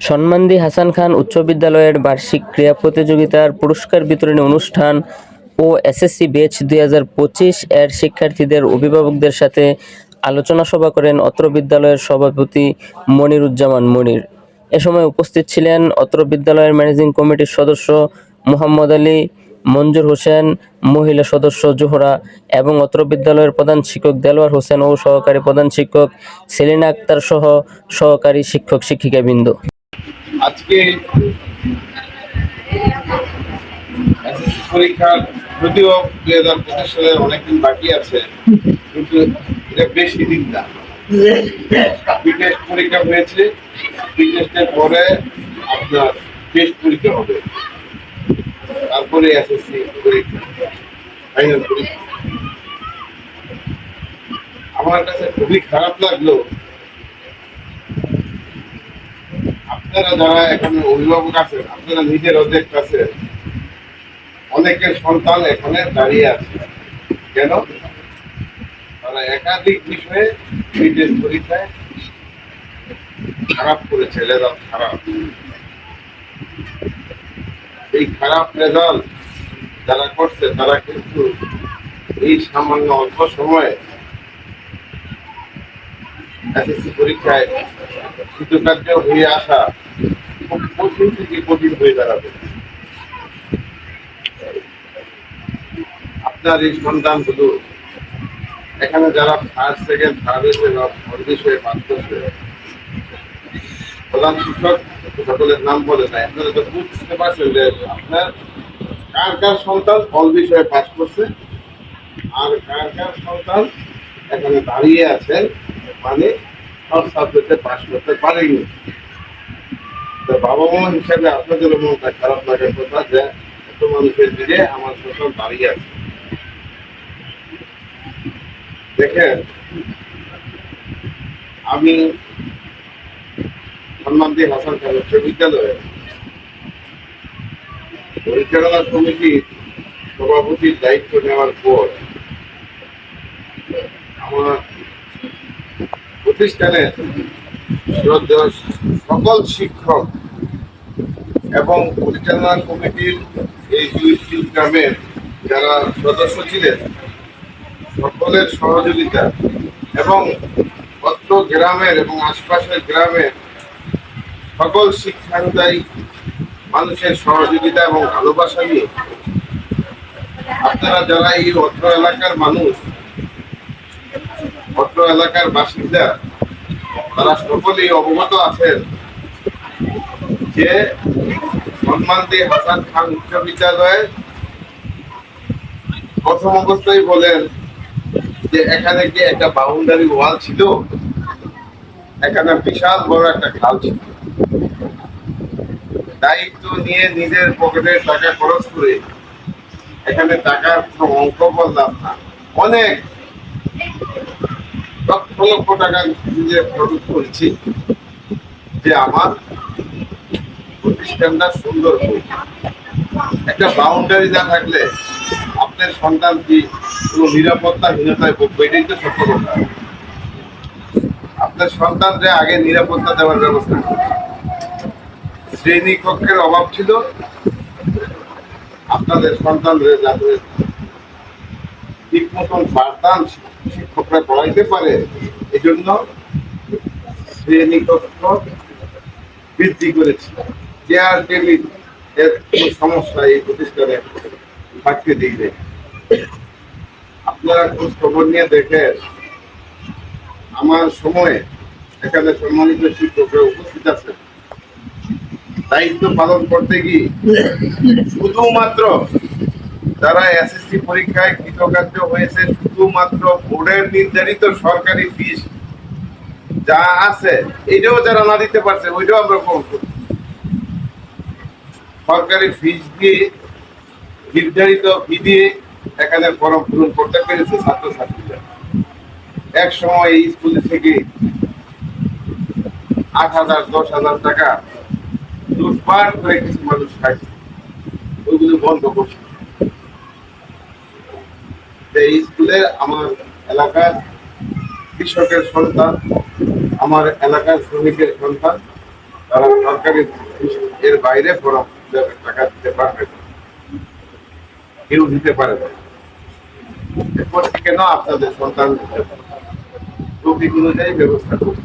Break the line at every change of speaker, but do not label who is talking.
সম্মানদী হাসান খান উচ্চ বিদ্যালয়ের বার্ষিক ক্রীড়া প্রতিযোগিতার পুরস্কার বিতরণী অনুষ্ঠান ও এসএসসি ব্যাচ 2025 এর শিক্ষার্থীদের অভিভাবকদের সাথে আলোচনা সভা করেন অত্র বিদ্যালয়ের সভাপতি মনিরুজ্জামান মনির। এ সময় উপস্থিত ছিলেন অত্র বিদ্যালয়ের ম্যানেজিং কমিটির সদস্য মোহাম্মদ আলী, মঞ্জুর হোসেন, মহিলা সদস্য জোহরা এবং অত্র বিদ্যালয়ের প্রধান শিক্ষক দেলোয়ার হোসেন ও সহকারী প্রধান শিক্ষক সেলিনা আক্তার সহ সহকারী শিক্ষক শিক্ষিকাবৃন্দ।
আজকে এসএসসি পরীক্ষার যদিও 2025 সালে অনেকদিন বাকি আছে, কিন্তু এটা বেশি দিন না। প্রি-টেস্ট পরীক্ষা হয়েছে, প্রি-টেস্টের পরে আপনার টেস্ট পরীক্ষা হবে, তারপরে এসএসসি পরীক্ষা, ফাইনাল পরীক্ষা। আমার কাছে খুবই খারাপ লাগলো, আপনারা যারা এখানে অভিভাবক আছেন, আপনারা নিজেরাও দেখতেছেন অনেকের সন্তান এখানে দাঁড়িয়ে আছে। কেন? তারা একাধিক বিষয়ে প্রি-টেস্ট পরীক্ষায় খারাপ করেছে, রেজাল্ট খারাপ। এই খারাপ রেজাল্ট যারা করছে তারা কিন্তু এই সামান্য অল্প সময়ে এসএসসি পরীক্ষায় কৃতকার্য হয়ে আসা খুব কঠিন থেকে কঠিন হয়ে দাঁড়াবে। আপনার এই সন্তানগুলো এখানে যারা ফার্স্ট সেকেন্ড থার্ড হয়েছে বা ফোর্থ বিষয়ে পাস করছে, প্রধান শিক্ষক সকলের নাম বলে নাই, আপনারা তো বুঝতে পারছেন যে আপনার কার কার সন্তান ফল বিষয়ে পাস করছে আর কার কার সন্তান এখানে দাঁড়িয়ে আছেন, মানে সব সাবজেক্টে পাস করতে পারেনি। তো বাবা মা হিসাবে আপনাদের মনটা খারাপ লাগার কথা যে এত মানুষের দিকে আমার সন্তান দাঁড়িয়ে আছে। দেখেন, আমি সম্মানদী হাসান খান উচ্চ বিদ্যালয়ে পরিচালনা কমিটির সভাপতির দায়িত্ব নেওয়ার পর আমার প্রতিষ্ঠানের সকল শিক্ষক এবং পরিচালনা কমিটির এই 2টি গ্রামের যারা সদস্য ছিলেন সকলের সহযোগিতা এবং অত্র গ্রামের এবং আশপাশের গ্রামের সকল শিক্ষানুযায়ী মানুষের সহযোগিতা এবং ভালোবাসা নিয়ে আপনারা যারা এই অত্র এলাকার মানুষ, অত্র এলাকার বাসিন্দা, তারা সকলেই অবগত আছেন যে সম্মানদী হাসান খান উচ্চ বিদ্যালয়ে প্রথম অবস্থায় বলেন যে এখানে কি একটা বাউন্ডারি ওয়াল ছিল, এখানে বিশাল বড় একটা খাল ছিল। দায়িত্ব নিয়ে নিজের পকেটের টাকা খরচ করে এখানে টাকার কোনো অঙ্ক বললাম না, অনেক লক্ষ লক্ষ টাকা নিজে খরচ করেছি যে আমার প্রতিষ্ঠানটা সুন্দর হোক। একটা বাউন্ডারি না থাকলে আপনার সন্তান কি কোনো নিরাপত্তাহীনতায় ভুগবে? এটাই তো সত্য কথা। আপনার সন্তানকে আগে নিরাপত্তা দেওয়ার ব্যবস্থা করুন। শ্রেণী কক্ষের অভাব ছিল, আপনাদের সন্তানদের যাতে ঠিক মতন পাঠদান শিক্ষকরা পড়াইতে পারে, এই জন্য শ্রেণী কক্ষ বৃদ্ধি করেছে। চেয়ার টেবিল এর কোনো সমস্যা এই প্রতিষ্ঠানে থাকতে দিলে আপনারা খোঁজ খবর নিয়ে দেখেন। আমার সময়ে এখানে সম্মানিত শিক্ষকরা উপস্থিত আছে, দায়িত্ব পালন করতে গিয়ে শুধুমাত্র যারা এসএসসি পরীক্ষায় কৃতকার্য হয়েছে, শুধুমাত্র বোর্ডের নির্ধারিত সরকারি ফিস যা আছে এটাও যারা না দিতে পারছে ওইটাও আমরা গ্রহণ করি। সরকারি ফিস দিয়ে নির্ধারিত ফি দিয়ে এখানে ফর্ম পূরণ করতে পেরেছে ছাত্রছাত্রীরা। এক সময় এই স্কুলে থেকে 8,000 10,000 টাকা লুটপাট করে কিছু মানুষ খাইছে, ওইগুলো বন্ধ করছে। এই স্কুলে আমার এলাকার কৃষকের সন্তান, আমার এলাকার শ্রমিকের সন্তান তারা সরকারি এর বাইরে বরং টাকা দিতে পারবে না, কেউ দিতে পারে না। এরপর থেকে না আপনাদের সন্তান দিতে পারে, প্রতীক অনুযায়ী ব্যবস্থা করবে।